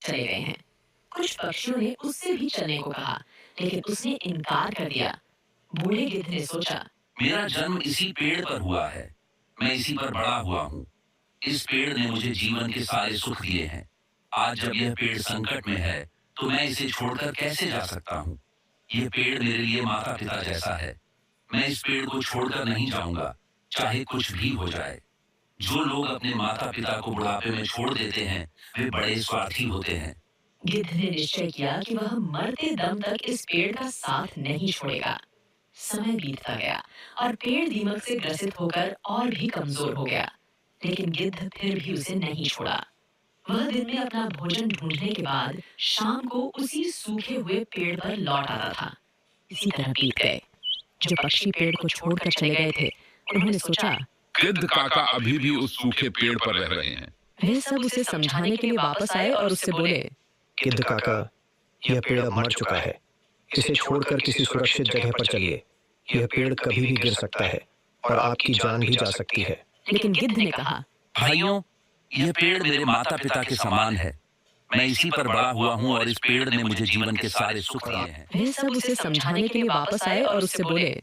चले गए हैं। कुछ पक्षियों ने उससे भी चलने को कहा, लेकिन उसने इनकार कर दिया। बूढ़े गिद्ध ने सोचा, मेरा जन्म इसी पेड़ पर हुआ है। मैं इसी पर बड़ा हुआ हूँ। इस पेड़ ने मुझे जीवन के सारे सुख दिए हैं। आज जब यह पेड़ संकट में है, तो मैं इसे छोड़कर कैसे जा सकता हूँ? यह पेड़ मेरे लिए माता-पिता जैसा है। मैं इस पेड़ को छोड़कर नहीं जाऊँगा, चाहे कुछ भी हो जाए। जो लोग अपने माता-पिता को बुढ़ापे में छोड़ देते हैं, वे बड़े स्वार्थी होते हैं। गिद्ध ने निश्चय किया कि वह मरते दम तक इस पेड़ का साथ नहीं छोड़ेगा। समय बीतता गया और पेड़ दीमक से ग्रसित होकर और भी कमजोर हो गया, लेकिन गिद्ध फिर भी उसे नहीं छोड़ा। वह दिन में अपना भोजन ढूंढने के बाद शाम को उसी सूखे हुए पेड़ पर लौट आता था। इसी तरह बीत गए। जो पक्षी पेड़ को छोड़कर चले गए थे, उन्होंने सोचा, गिद्ध काका अभी भी उस सूखे पेड़ पर रह रहे हैं। वे सब उसे समझाने के लिए वापस आए और उससे बोले, गिद्ध काका, यह पेड़ अब मर चुका है। इसे छोड़कर किसी सुरक्षित जगह पर चलिए। यह पेड़ कभी भी गिर सकता है और आपकी जान भी जा सकती है। लेकिन गिद्ध ने कहा, भाइयों, यह पेड़ मेरे माता-पिता के समान है। मैं इसी पर बड़ा हुआ हूँ और इस पेड़ ने मुझे जीवन के सारे सुख दिए हैं। वे सब उसे समझाने के लिए वापस आए और उससे बोले,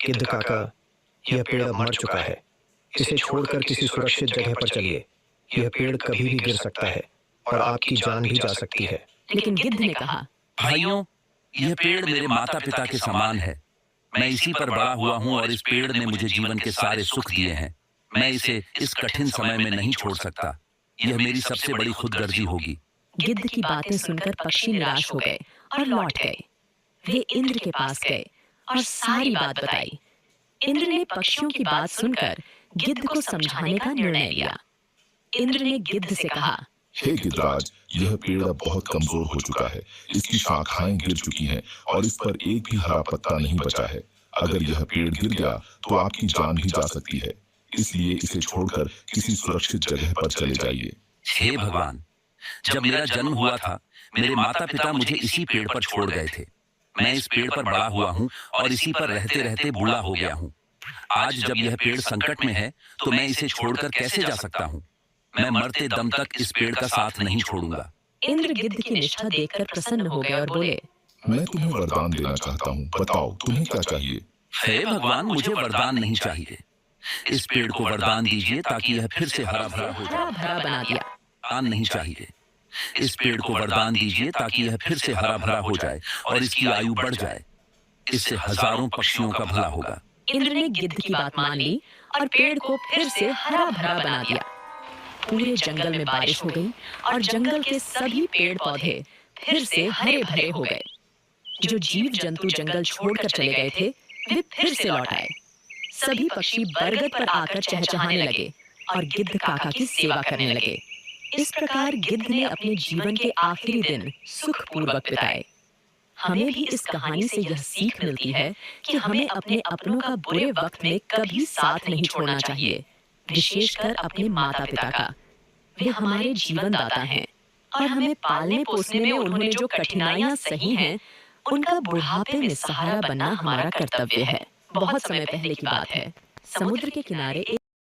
गिद्ध काका, यह पेड़ अब मर चुका है। इसे छोड़कर किसी सुरक्षित जगह पर चलिए। यह पेड़ कभी भी गिर सकता है और आपकी जान भी जा सकती है। लेकिन गिद्ध ने कहा, भाइयों, यह पेड़ मेरे माता-पिता के समान है। मैं इसी पर बड़ा हुआ हूँ और इस पेड़ ने मुझे जीवन के सारे सुख दिए हैं। मैं इसे इस कठिन समय में नहीं छोड़ सकता। यह मेरी सबसे बड़ी खुदगर्जी होगी। गिद्ध की बातें सुनकर पक्षी निराश हो गए और लौट गए। वे इंद्र के पास गए और सारी बात बताई। इंद्र ने पक्षियों की बात सुनकर गिद्ध को समझाने का निर्णय लिया। इंद्र ने गिद्ध से कहा, हे गिद्धराज, यह पेड़ अब बहुत कमजोर हो चुका है। इसकी शाखाएं गिर चुकी हैं और इस पर एक भी हरा पत्ता नहीं बचा है। अगर यह पेड़ गिर गया तो आपकी जान भी जा सकती है। इसलिए इसे छोड़कर किसी सुरक्षित जगह पर चले जाइए। हे भगवान, जब मेरा जन्म हुआ था, मेरे माता-पिता मुझे इसी पेड़ पर छोड़ गए थे। मैं इस पेड़ पर बड़ा हुआ हूँ और इसी पर रहते-रहते बूढ़ा हो गया हूँ। आज जब यह पेड़ संकट में है, तो मैं इसे छोड़कर कैसे जा सकता हूँ? मैं मरते दम तक इस पेड़ का साथ नहीं छोड़ूंगा। इंद्र गिद्ध की निष्ठा देखकर प्रसन्न हो गए और बोले, मैं तुम्हें वरदान देना चाहता हूँ। बताओ, तुम्हें क्या चाहिए? हे भगवान, मुझे वरदान नहीं चाहिए। इस पेड़ को वरदान दीजिए ताकि यह फिर से हरा भरा हो जाए। हरा भरा बना दिया। वरदान नहीं चाहिए। इस पेड़ को वरदान दीजिए ताकि यह फिर से हरा भरा हो जाए और इसकी आयु बढ़ जाए। इससे हजारों पक्षियों का भला होगा। इंद्र ने गिद्ध की बात मान ली और पेड़ को फिर से हरा भरा बना दिया। पूरे जंगल में बारिश हो गई और जंगल के सभी पेड़ पौधे फिर से हरे भरे हो गए। जो जीव जंतु जंगल छोड़कर चले गए थे, वे फिर से लौट आए। सभी पक्षी बरगद पर आकर चहचहाने लगे और गिद्ध काका की सेवा करने लगे। इस प्रकार गिद्ध ने अपने जीवन के आखिरी दिन सुखपूर्वक बिताए। हमें भी इस कहानी से यह सीख मिलती है कि हमें अपने अपनों का बुरे वक्त में कभी साथ नहीं छोड़ना चाहिए, विशेषकर अपने माता पिता का। वे हमारे जीवन दाता हैं और हमें पालने पोसने में उन्होंने जो कठिनाइयां सही हैं, उनका बुढ़ापे में सहारा बनना हमारा कर्तव्य है। बहुत समय पहले की बात है, समुद्र के किनारे